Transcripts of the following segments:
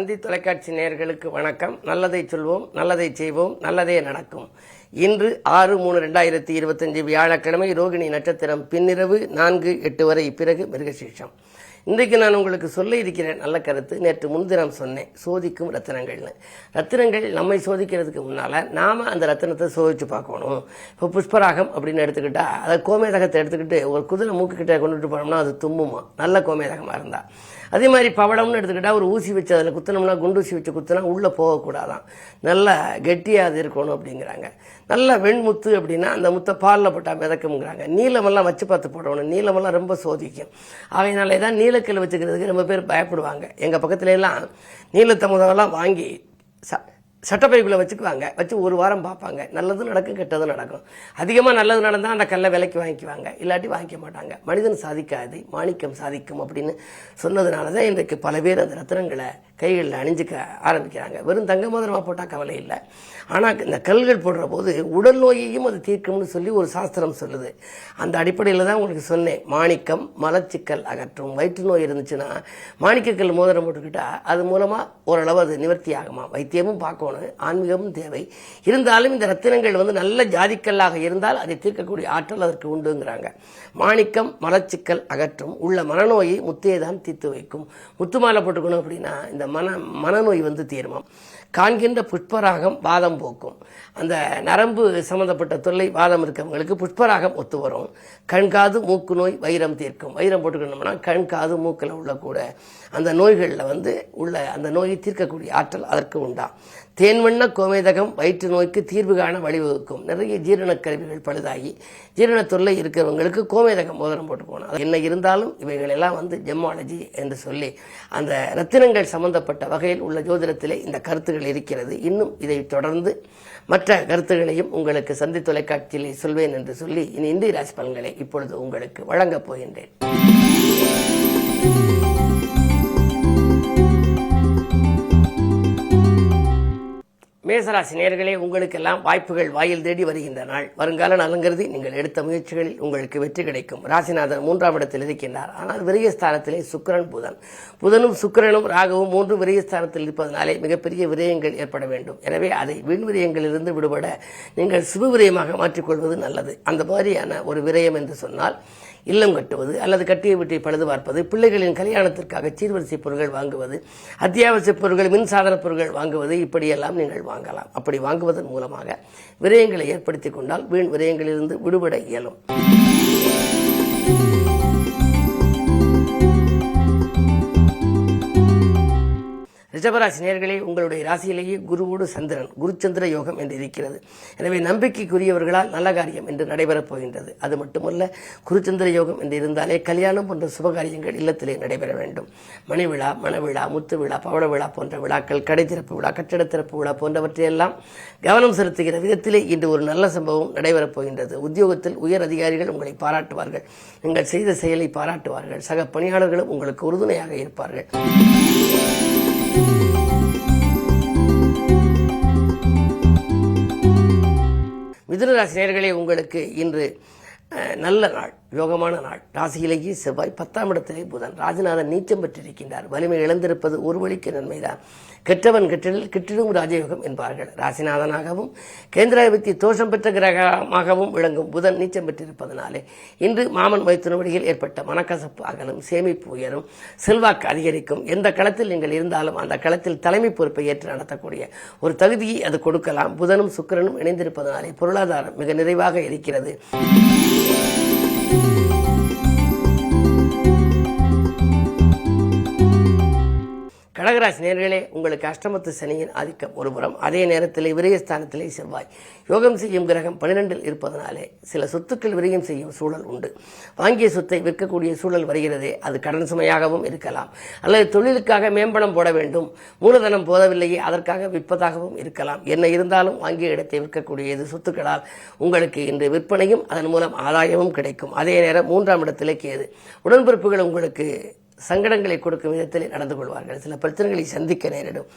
தந்தி தொலைக்காட்சி நேயர்களுக்கு வணக்கம். நல்லதை சொல்வோம், நல்லதை செய்வோம், நல்லதே நடக்கும். இன்று 6/3/2025 வியாழக்கிழமை, ரோகிணி நட்சத்திரம், பின்னிரவு 4:08 வரை, பிறகு மிருகசீஷம். இன்றைக்கு நான் உங்களுக்கு சொல்ல இருக்கிறேன் நல்ல கருத்து. நேற்று முன்தினம் சொன்னேன், சோதிக்கும் ரத்தினங்கள்னு. ரத்தினங்கள் நம்மை சோதிக்கிறதுக்கு முன்னால் நாம் அந்த ரத்தினத்தை சோதிச்சு பார்க்கணும். இப்போ புஷ்பராகம் அப்படின்னு எடுத்துக்கிட்டா, அதை கோமேதகத்தை எடுத்துக்கிட்டு ஒரு குதிரை மூக்குக்கிட்ட கொண்டுட்டு போனோம்னா அது தும்முமா, நல்ல கோமேதகமாக இருந்தால். அதே மாதிரி பவளம்னு எடுத்துக்கிட்டா, ஒரு ஊசி வச்சு அதில் குத்தினோம்னா, குண்டூசி வச்சு குத்தினா உள்ளே போகக்கூடாதான், நல்லா கெட்டியாக அது இருக்கணும் அப்படிங்கிறாங்க. நல்ல வெண்முத்து அப்படின்னா அந்த முத்தை பாலில் போட்டால் மிதக்குங்கிறாங்க. நீளமெல்லாம் வச்சு பார்த்து போடணும், நீளமெல்லாம் ரொம்ப சோதிக்கும். ஆகையினாலே தான் நீலக்கல் வச்சுக்கிறதுக்கு ரொம்ப பேர் பயப்படுவாங்க. எங்கள் பக்கத்துல எல்லாம் நீலத்தை முதலாம் வாங்கி சட்டப்பைக்குள்ளே வச்சுக்குவாங்க, வச்சு ஒரு வாரம் பார்ப்பாங்க. நல்லதும் நடக்கும், கெட்டதும் நடக்கும். அதிகமாக நல்லது நடந்தால் அந்த கல்லை விலைக்கு வாங்கிக்குவாங்க, இல்லாட்டி வாங்கிக்க மாட்டாங்க. மனிதன் சாதிக்காது, மாணிக்கம் சாதிக்கும் அப்படின்னு சொன்னதுனால தான் இன்றைக்கு பல பேர் அந்த ரத்தினங்களை கைகளில் அணிஞ்சிக்க ஆரம்பிக்கிறாங்க. வெறும் தங்க மோதிரமாக போட்டால் கவலை இல்லை, ஆனால் இந்த கல்கள் போடுற போது உடல் நோயையும் அது தீர்க்கும்னு சொல்லி ஒரு சாஸ்திரம் சொல்லுது. அந்த அடிப்படையில் தான் உங்களுக்கு சொன்னேன், மாணிக்கம் மலச்சிக்கல் அகற்றும். வயிற்று நோய் இருந்துச்சுன்னா மாணிக்கக்கல் மோதிரம் போட்டுக்கிட்டா அது மூலமாக ஓரளவு அது நிவர்த்தி ஆகுமா. வைத்தியமும் பார்க்கணும், ஆன்மீகமும் தேவை. இருந்தாலும் இந்த ரத்தினங்கள் நல்ல ஜாதிக்கல்லாக இருந்தால் அதை தீர்க்கக்கூடிய ஆற்றல் அதற்கு உண்டுங்கிறாங்க. மாணிக்கம் மலச்சிக்கல் அகற்றும். உள்ள மனநோயை முத்தையை தான் தீர்த்து வைக்கும். முத்து மாலை போட்டுக்கணும் அப்படின்னா இந்த மனநோய் தீருமாம். காண்கின்ற புஷ்பராகம் வாதம் போக்கும். அந்த நரம்பு சம்பந்தப்பட்ட தொல்லை வாதம் இருக்கவங்களுக்கு புஷ்பராகம் ஒத்து வரும். கண்காது மூக்கு நோய் வைரம் தீர்க்கும். வைரம் போட்டுக்கணும்னா கண்காது மூக்கில் உள்ள கூட அந்த நோய்களில் உள்ள அந்த நோயை தீர்க்கக்கூடிய ஆற்றல் அதற்கு உண்டாம். தேன்வண்ண கோமேதகம் வயிற்று நோய்க்கு தீர்வு காண வழிவகுக்கும். நிறைய ஜீரண கருவிகள் பழுதாகி ஜீரண தொல்லை இருக்கிறவங்களுக்கு கோமேதகம் மோதிரம் போட்டு போகணும். என்ன இருந்தாலும் இவைகள் எல்லாம் ஜெம்மாலஜி என்று சொல்லி அந்த ரத்தினங்கள் சம்பந்தப்பட்ட வகையில் உள்ள ஜோதிடத்திலே இந்த கருத்துகள் இருக்கிறது. இன்னும் இதை தொடர்ந்து மற்ற கருத்துகளையும் உங்களுக்கு சந்தி தொலைக்காட்சியிலே சொல்வேன் என்று சொல்லி இந்திய ராசி பலன்களை இப்பொழுது உங்களுக்கு வழங்கப் போகின்றேன். மேசராசி நேயர்களே, உங்களுக்கெல்லாம் வாய்ப்புகள் வாயில் தேடி வருகின்ற நாள். வருங்கால நலங்கருதி நீங்கள் எடுத்த முயற்சிகளில் உங்களுக்கு வெற்றி கிடைக்கும். ராசிநாதன் 3ஆம் இடத்தில் இருக்கின்றார். ஆனால் விரயஸ்தானத்திலே சுக்கிரன் புதனும் சுக்கிரனும் ராகுவும் 3 விரயஸ்தானத்தில் இருப்பதனாலே மிகப்பெரிய விரயங்கள் ஏற்பட வேண்டும். எனவே அதை வீண் விரயங்களிலிருந்து விடுபட நீங்கள் சுப விரயமாக மாற்றிக்கொள்வது நல்லது. அந்த மாதிரியான ஒரு விரயம் என்று சொன்னால் இல்லம் கட்டுவது அல்லது கட்டிய வீட்டை பழுது பார்ப்பது, பிள்ளைகளின் கல்யாணத்திற்காக சீர்வரிசை பொருட்கள் வாங்குவது, அத்தியாவசிய பொருட்கள் மின்சாதன பொருட்கள் வாங்குவது, இப்படியெல்லாம் நீங்கள் வாங்கலாம். அப்படி வாங்குவதன் மூலமாக விரயங்களை ஏற்படுத்திக் கொண்டால் வீண் விரயங்களிலிருந்து விடுபட இயலும். ரிஷபராசி நேயர்களே, உங்களுடைய ராசியிலேயே குருவோடு சந்திரன், குருச்சந்திர யோகம் என்று இருக்கிறது. எனவே நம்பிக்கைக்குரியவர்களால் நல்ல காரியம் என்று நடைபெறப் போகின்றது. அது மட்டுமல்ல, குருச்சந்திர யோகம் என்று இருந்தாலே கல்யாணம் போன்ற சுபகாரியங்கள் இல்லத்திலே நடைபெற வேண்டும். மணிவிழா, மணவிழா, முத்து விழா, பவள விழா போன்ற விழாக்கள், கடை திறப்பு விழா, கட்டிட திறப்பு விழா போன்றவற்றையெல்லாம் கவனம் செலுத்துகிற விதத்திலே இன்று ஒரு நல்ல சம்பவம் நடைபெறப் போகின்றது. உத்தியோகத்தில் உயர் அதிகாரிகள் உங்களை பாராட்டுவார்கள், நீங்கள் செய்த செயலை பாராட்டுவார்கள். சக பணியாளர்களும் உங்களுக்கு உறுதுணையாக இருப்பார்கள். மிதுன ராசி நேயர்களே, உங்களுக்கு இன்று நல்ல நாள், யோகமான நாள். ராசியிலேயே செவ்வாய், 10ஆம் இடத்திலே புதன், ராஜநாதன் நீச்சம் பெற்றிருக்கின்றார். வலிமை இழந்திருப்பது ஒரு வழிக்கு நன்மைதான். கெட்டவன் கெட்டிடில் கிட்டிடும் ராஜயோகம் என்பார்கள். ராசிநாதனாகவும் கேந்திராதிபதி தோஷம் பெற்ற கிரகமாகவும் விளங்கும் புதன் நீச்சம் பெற்றிருப்பதனாலே இன்று மாமன் மைத்துனவடியில் ஏற்பட்ட மனக்கசப்பு அகலும், சேமிப்பு உயரும், செல்வாக்கு அதிகரிக்கும். எந்த களத்தில் நீங்கள் இருந்தாலும் அந்த களத்தில் தலைமை பொறுப்பை ஏற்று நடத்தக்கூடிய ஒரு தகுதியை அது கொடுக்கலாம். புதனும் சுக்கிரனும் இணைந்திருப்பதனாலே பொருளாதாரம் மிக நிறைவாக இருக்கிறது. கடகராசி நேயர்களே, உங்களுக்கு அஷ்டமத்து சனியின் ஆதிக்கம் ஒருபுறம், அதே நேரத்தில் விரயஸ்தானத்திலே செவ்வாய் யோகம் செய்யும் கிரகம் 12இல் இருப்பதனாலே சில சொத்துக்கள் விரயம் செய்யும் சூழல் உண்டு. வாங்கிய சொத்தை விற்கக்கூடிய சூழல் வருகிறதே, அது கடன் சுமையாகவும் இருக்கலாம். அல்லது தொழிலுக்காக மேம்பணம் போட வேண்டும், மூலதனம் போதவில்லையே அதற்காக விற்பதாகவும் இருக்கலாம். என்ன இருந்தாலும் வாங்கிய இடத்தை விற்கக்கூடியது சொத்துக்களால் உங்களுக்கு இன்று விற்பனையும் அதன் மூலம் ஆதாயமும் கிடைக்கும். அதே நேரம் 3ஆம் இடத்திலே கேது. உடன்பிறப்புகள் உங்களுக்கு சங்கடங்களை கொடுக்கும் விதத்தில் நடந்து கொள்வார்கள். சில பிரச்சனைகளை சந்திக்க நேரிடும்.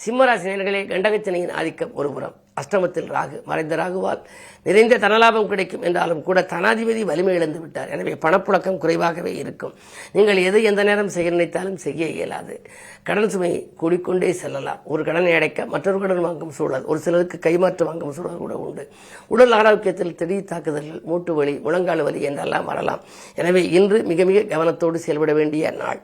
சிம்மராசி நேயர்களே, கண்டகச்சனியின் ஆதிக்கம் ஒருபுறம், அஷ்டமத்தில் ராகு, மறைந்த ராகுவால் நிறைந்த தனலாபம் கிடைக்கும் என்றாலும் கூட தனாதிபதி வலிமை இழந்து விட்டார். எனவே பணப்புழக்கம் குறைவாகவே இருக்கும். நீங்கள் எது எந்த நேரம் செய்ய நினைத்தாலும் செய்ய இயலாது. கடன் சுமை கூடிக்கொண்டே செல்லலாம். ஒரு கடனை அடைக்க மற்றொரு கடன் வாங்கும் சூழல், ஒரு சிலருக்கு கைமாற்று வாங்கும் சூழல் கூட உண்டு. உடல் ஆரோக்கியத்தில் திடீர் தாக்குதல்கள், மூட்டு வலி, முழங்கால் வலி என்றெல்லாம் வரலாம். எனவே இன்று மிக மிக கவனத்தோடு செயல்பட வேண்டிய நாள்.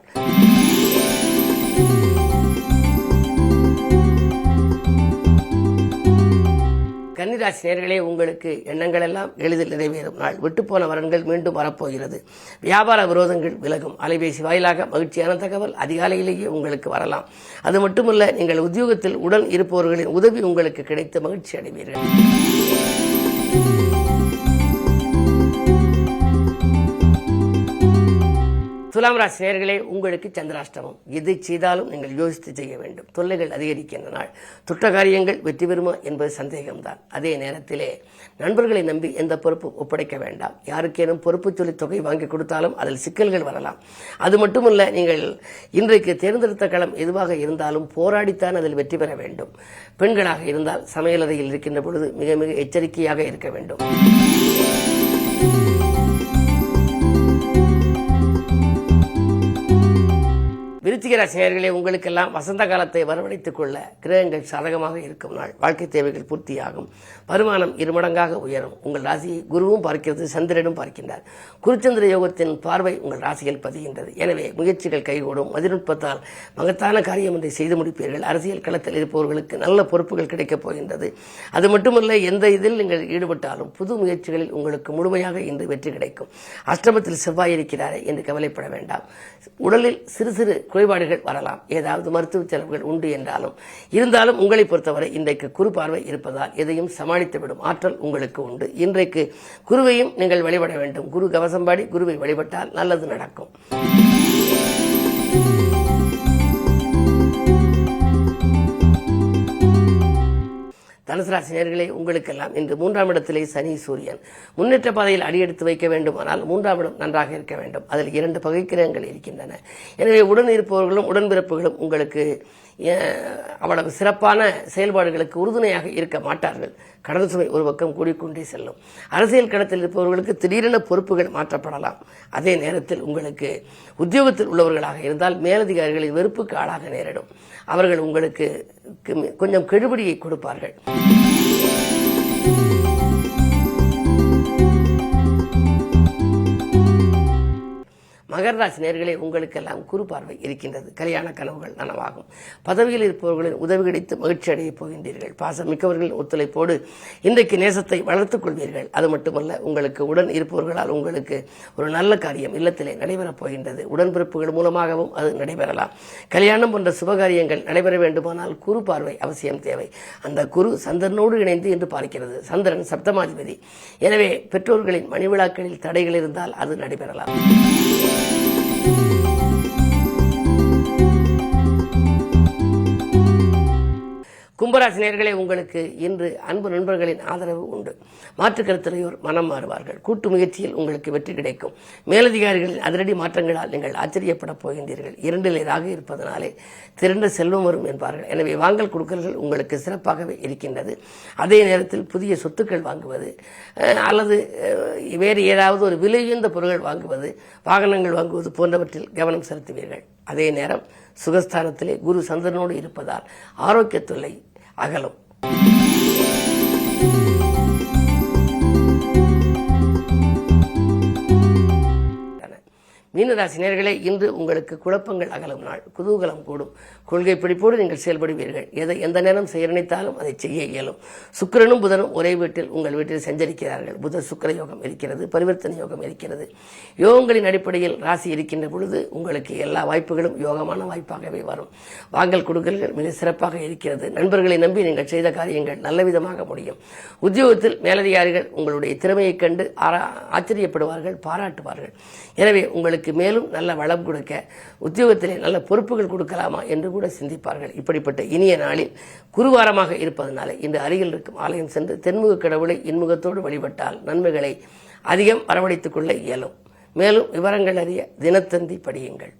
கன்னிராசி நேயர்களே, உங்களுக்கு எண்ணங்கள் எல்லாம் எளிதில் நிறைவேறும் நாள். விட்டுப்போன வரன்கள் மீண்டும் வரப்போகிறது. வியாபார விரோதங்கள் விலகும். அலைபேசி வாயிலாக மகிழ்ச்சியான தகவல் அதிகாலையிலேயே உங்களுக்கு வரலாம். அது மட்டுமல்ல, நீங்கள் உத்தியோகத்தில் உடன் இருப்பவர்களின் உதவி உங்களுக்கு கிடைத்து மகிழ்ச்சி அடைவீர்கள். துலாம் ராசி நேயர்களே, உங்களுக்கு சந்திராஷ்டமம். எதை செய்தாலும் நீங்கள் யோசித்து செய்ய வேண்டும். தொல்லைகள் அதிகரிக்கின்ற நாள். துட்ட காரியங்கள் வெற்றி பெறுமா என்பது சந்தேகம்தான். அதே நேரத்திலே நண்பர்களை நம்பி எந்த பொறுப்பும் ஒப்படைக்க வேண்டாம். யாருக்கேனும் பொறுப்பு சொல்லி தொகை வாங்கி கொடுத்தாலும் அதில் சிக்கல்கள் வரலாம். அது மட்டுமல்ல, நீங்கள் இன்றைக்கு தேர்ந்தெடுத்த களம் எதுவாக இருந்தாலும் போராடித்தான் அதில் வெற்றி பெற வேண்டும். பெண்களாக இருந்தால் சமையலறையில் இருக்கின்ற பொழுது மிக மிக எச்சரிக்கையாக இருக்க வேண்டும். விருச்சிக ராசி நேயர்களே, உங்களுக்கெல்லாம் வசந்த காலத்தை வரவழைத்துக் கொள்ள கிரகங்கள் சாதகமாக இருக்கும் நாள். வாழ்க்கை தேவைகள் பூர்த்தியாகும். வருமானம் இருமடங்காக உயரும். உங்கள் ராசியை குருவும் பார்க்கிறது, சந்திரனும் பார்க்கின்றார். குருச்சந்திர யோகத்தின் பார்வை உங்கள் ராசியில் பதிகின்றது. எனவே முயற்சிகள் கைகூடும். மதிநுட்பத்தால் மகத்தான காரியம் ஒன்றை செய்து முடிப்பீர்கள். அரசியல் களத்தில் இருப்பவர்களுக்கு நல்ல பொறுப்புகள் கிடைக்கப் போகின்றது. அது மட்டுமல்ல, எந்த இதில் நீங்கள் ஈடுபட்டாலும் புது முயற்சிகளில் உங்களுக்கு முழுமையாக இன்று வெற்றி கிடைக்கும். அஷ்டமத்தில் செவ்வாய் இருக்கிறாரே என்று கவலைப்பட வேண்டாம். உடலில் சிறு சிறு குறைபாடுகள் வரலாம். ஏதாவது மருத்துவ செலவுகள் உண்டு இருந்தாலும் உங்களை பொறுத்தவரை இன்றைக்கு குரு பார்வை இருப்பதால் எதையும் சமாளித்துவிடும் ஆற்றல் உங்களுக்கு உண்டு. இன்றைக்கு குருவையும் நீங்கள் வழிபட வேண்டும். குரு கவசம்பாடி குருவை வழிபட்டால் நல்லது நடக்கும். தனுசு ராசி நேயர்களே, உங்களுக்கெல்லாம் இன்று 3ஆம் இடத்திலே சனி சூரியன். முன்னேற்ற பாதையில் அடியெடுத்து வைக்க வேண்டுமானால் 3ஆம் இடம் நன்றாக இருக்க வேண்டும். அதில் 2 பகைக்கிரகங்கள் இருக்கின்றன. எனவே உடன் இருப்பவர்களும் உடன்பிறப்புகளும் உங்களுக்கு அவ்வளவு சிறப்பான செயல்பாடுகளுக்கு உறுதுணையாக இருக்க மாட்டார்கள். கடன் சுமை ஒரு பக்கம் கூடிக்கொண்டே செல்லும். அரசியல் களத்தில் இருப்பவர்களுக்கு திடீரென பொறுப்புகள் மாற்றப்படலாம். அதே நேரத்தில் உங்களுக்கு உத்தியோகத்தில் உள்ளவர்களாக இருந்தால் மேலதிகாரிகளின் வெறுப்புக்கு ஆளாக நேரிடும். அவர்கள் உங்களுக்கு கொஞ்சம் கெடுபிடியை கொடுப்பார்கள். மகர ராசி நேயர்களே, உங்களுக்கெல்லாம் குரு பார்வை இருக்கின்றது. கல்யாண கனவுகள் நனவாகும். பதவியில் இருப்பவர்களின் உதவி கிடைத்து மகிழ்ச்சி அடையப் போகின்றீர்கள். பாசம் மிக்கவர்களின் ஒத்துழைப்போடு இன்றைக்கு நேசத்தை வளர்த்துக் கொள்வீர்கள். அது மட்டுமல்ல, உங்களுக்கு உடன் இருப்பவர்களால் உங்களுக்கு ஒரு நல்ல காரியம் இல்லத்திலே நடைபெறப் போகின்றது. உடன்பிறப்புகள் மூலமாகவும் அது நடைபெறலாம். கல்யாணம் போன்ற சுபகாரியங்கள் நடைபெற வேண்டுமானால் குரு பார்வை அவசியம் தேவை. அந்த குரு சந்திரனோடு இணைந்து என்று பார்க்கிறது. சந்திரன் சப்தமாதிபதி. எனவே பெற்றோர்களின் மணிவிழாக்களில் தடைகள் இருந்தால் அது நடைபெறலாம். கும்பராசி நேயர்களே, உங்களுக்கு இன்று அன்பு நண்பர்களின் ஆதரவு உண்டு. மாற்று கருத்துரையோர் மனம் மாறுவார்கள். கூட்டு முயற்சியில் உங்களுக்கு வெற்றி கிடைக்கும். மேலதிகாரிகளின் அதிரடி மாற்றங்களால் நீங்கள் ஆச்சரியப்பட போகின்றீர்கள். 2 ராக இருப்பதனாலே திரண்ட செல்வம் வரும் என்பார்கள். எனவே வாங்கல் கொடுக்கல்கள் உங்களுக்கு சிறப்பாகவே இருக்கின்றது. அதே நேரத்தில் புதிய சொத்துக்கள் வாங்குவது அல்லது வேறு ஏதாவது ஒரு விலையுயர்ந்த பொருட்கள் வாங்குவது, வாகனங்கள் வாங்குவது போன்றவற்றில் கவனம் செலுத்துவீர்கள். அதே நேரம் சுகஸ்தானத்திலே குரு சந்திரனோடு இருப்பதால் ஆரோக்கிய தொல்லை அகலும். மீனராசி நேயர்களே, இன்று உங்களுக்கு குழப்பங்கள் அகலும் நாள். குதூகலம் கூடும். கொள்கை பிடிப்போடு நீங்கள் செயல்படுவீர்கள். எதை எந்த நேரம் செய்ய நினைத்தாலும் அதை செய்ய இயலும். சுக்கிரனும் புதனும் ஒரே வீட்டில் உங்கள் வீட்டில் சஞ்சரிக்கிறார்கள். புத சுக்கிர யோகம் இருக்கிறது. பரிவர்த்தனை யோகம் இருக்கிறது. யோகங்களின் அடிப்படையில் ராசி இருக்கின்ற பொழுது உங்களுக்கு எல்லா வாய்ப்புகளும் யோகமான வாய்ப்பாகவே வரும். வாங்கல் கொடுக்கல்கள் மிக சிறப்பாக இருக்கிறது. நண்பர்களை நம்பி நீங்கள் செய்த காரியங்கள் நல்ல விதமாக முடியும். உத்தியோகத்தில் மேலதிகாரிகள் உங்களுடைய திறமையைக் கண்டு ஆச்சரியப்படுவார்கள், பாராட்டுவார்கள். எனவே உங்களுக்கு மேலும் நல்ல வளம் கொடுக்க உத்தியோகத்திலே நல்ல பொறுப்புகள் கொடுக்கலாமா என்று கூட சிந்திப்பார்கள். இப்படிப்பட்ட இனிய நாளில் குருவாரமாக இருப்பதனால இந்த அருகில் இருக்கும் ஆலயம் சென்று தென்முக கடவுளை இன்முகத்தோடு வழிபட்டால் நன்மைகளை அதிகம் வரவழைத்துக் கொள்ள இயலும். மேலும் விவரங்கள் அறிய தினத்தந்தி படியுங்கள்.